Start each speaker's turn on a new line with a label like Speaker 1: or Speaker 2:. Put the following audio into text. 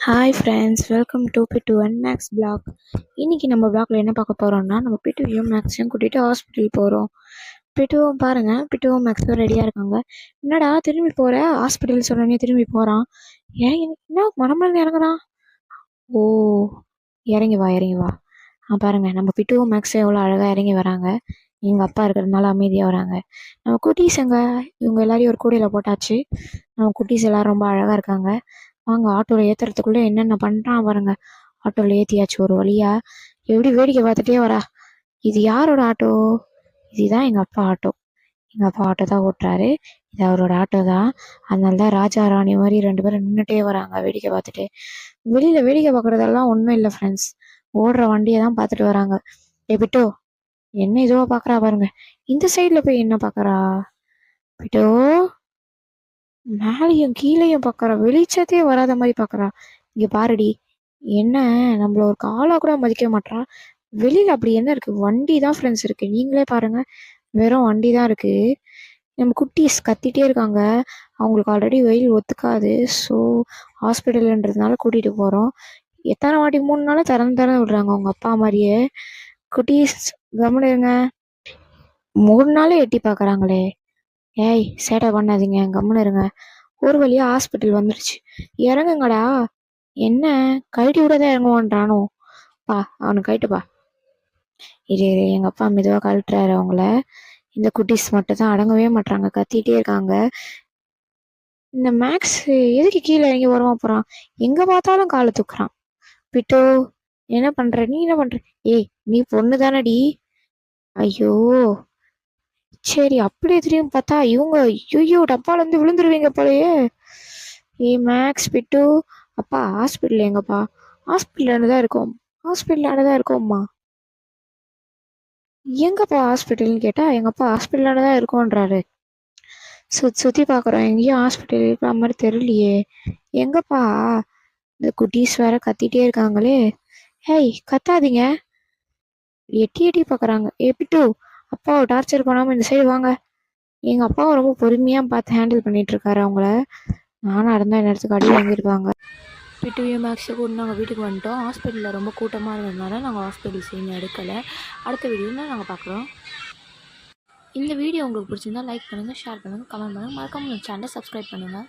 Speaker 1: Hi friends, welcome to bit one max blog. இன்றைக்கி நம்ம பிளாக்ல என்ன பார்க்க போகிறோம்னா, நம்ம பிட்டுவையும் மேக்ஸையும் கூட்டிகிட்டு ஹாஸ்பிட்டல் போகிறோம். பிட்டுவும் பாருங்கள், பிட்டுவும் மேக்ஸும் ரெடியாக இருக்காங்க. என்னடா திரும்பி போகிற? ஹாஸ்பிட்டல் சொன்னோடனே திரும்பி போகிறான். ஏன் என்ன மனமருந்து இறங்குறான்? ஓ, இறங்கி வா இறங்கி வா. பாருங்கள், நம்ம பிட்டுவும் மேக்ஸும் எவ்வளோ அழகாக இறங்கி வராங்க. எங்கள் அப்பா இருக்கிறதுனால அமைதியாக வராங்க. நம்ம குட்டீஸுங்க இவங்க எல்லாரையும் ஒரு கூடையில் போட்டாச்சு. நம்ம குட்டீஸ் எல்லோரும் ரொம்ப அழகாக இருக்காங்க. வாங்க ஆட்டோவில் ஏற்றுறதுக்குள்ளே என்னென்ன பண்ணுறான் பாருங்க. ஆட்டோவில் ஏற்றியாச்சு ஒரு வழியா. எப்படி வேடிக்கை பார்த்துட்டே வரா. இது யாரோட ஆட்டோ? இதுதான் எங்கள் அப்பா ஆட்டோ. எங்கள் அப்பா ஆட்டோ தான் ஓட்டுறாரு. இது அவரோட ஆட்டோ தான். அதனால தான் ராஜா ராணி மாதிரி 2 பேரும் நின்றுட்டே வராங்க வேடிக்கை பார்த்துட்டு. வெளியில் வேடிக்கை பார்க்குறதெல்லாம் ஒன்றும் இல்லை ஃப்ரெண்ட்ஸ். ஓடுற வண்டியை தான் பார்த்துட்டு வராங்க. பிட்டோ, என்ன இதுவோ பார்க்குறா பாருங்க. இந்த சைடில் போய் என்ன பார்க்குறா? பிட்டோ, மேலேயும் கீழேயும் பார்க்குறா. வெளிச்சத்தையே வராத மாதிரி பார்க்குறா. இங்கே பாருடி, என்ன நம்மள ஒரு காலாக கூட மதிக்க மாட்றா. வெளியில் அப்படி என்ன இருக்குது? வண்டி தான் ஃப்ரெண்ட்ஸ் இருக்குது. நீங்களே பாருங்கள், வெறும் வண்டி தான் இருக்குது. நம்ம குட்டீஸ் கத்திட்டே இருக்காங்க. அவங்களுக்கு ஆல்ரெடி வெயில் ஒத்துக்காது. ஸோ ஹாஸ்பிட்டலுன்றதுனால கூட்டிகிட்டு போகிறோம். எத்தனை வாட்டி 3 நாளும் திறந்து விடுறாங்க அவங்க அப்பா மாதிரியே. குட்டீஸ் கவனிங்க, 3 நாளே எட்டி பார்க்குறாங்களே. ஏய், சேட்டை பண்ணாதீங்க, கம்முன்னு இருங்க. ஒரு வழியா ஹாஸ்பிட்டல் வந்துடுச்சு. இறங்குங்கடா. என்ன கழட்டி விடதான் இறங்குவான்றானோ? பா, அவனுக்கு கழட்டுப்பா. இது எங்கள் அப்பா மெதுவாக கழட்டுறாரு அவங்கள. இந்த குட்டீஸ் மட்டும் தான் அடங்கவே மாட்டாங்க, கத்திட்டே இருக்காங்க. இந்த மேக்ஸ் எதுக்கு கீழே இறங்கி வருவான் போகிறான்? எங்கே பார்த்தாலும் காலை தூக்குறான். பிட்டோ, என்ன பண்ணுற? நீ என்ன பண்ணுற? ஏய், நீ பொண்ணு தானடி? ஐயோ, சரி. அப்படியே திரும்பி பார்த்தா இவங்க, ஐயோ டப்பாலேருந்து விழுந்துருவீங்க போலயே. மேக்ஸ், பிட்டு, அப்பா ஹாஸ்பிட்டல் எங்கப்பா? ஹாஸ்பிட்டலான தான் இருக்கோம். ஹாஸ்பிட்டலான தான் இருக்கோம்மா. எங்கப்பா ஹாஸ்பிட்டல்னு கேட்டால் எங்கப்பா ஹாஸ்பிட்டலான தான் இருக்கோன்றாரு. சுற்றி பார்க்குறோம், எங்கேயும் ஹாஸ்பிட்டல் இருக்கிற மாதிரி தெரியலையே. எங்கப்பா? இந்த குட்டீஸ் வேற கத்திட்டே இருக்காங்களே. ஹேய், கத்தாதீங்க. எட்டி எட்டி பார்க்குறாங்க. பிட்டு, அப்பாவை டார்ச்சர் பண்ணாமல் இந்த சைடு வாங்க. எங்கள் அப்பாவும் ரொம்ப பொறுமையாக பார்த்து ஹேண்டில் பண்ணிட்டு இருக்காரு அவங்கள. நானும் இருந்தால் இந்த இடத்துக்கு அடி வாங்கியிருப்பாங்க. பிட்டுவையும் மேக்ஸை கூட நாங்கள் வீட்டுக்கு வந்துட்டோம். ஹாஸ்பிட்டலில் ரொம்ப கூட்டமாக இருந்ததுனால நாங்கள் ஹாஸ்பிட்டல் சீன் எடுக்கலை. அடுத்த வீடியோவில் நாங்கள் பார்க்குறோம். இந்த வீடியோ உங்களுக்கு பிடிச்சிருந்தா லைக் பண்ணுங்கள், ஷேர் பண்ணுங்கள், கமெண்ட் பண்ணுங்கள், மறக்காம சேனலை சப்ஸ்கிரைப் பண்ணுங்கள்.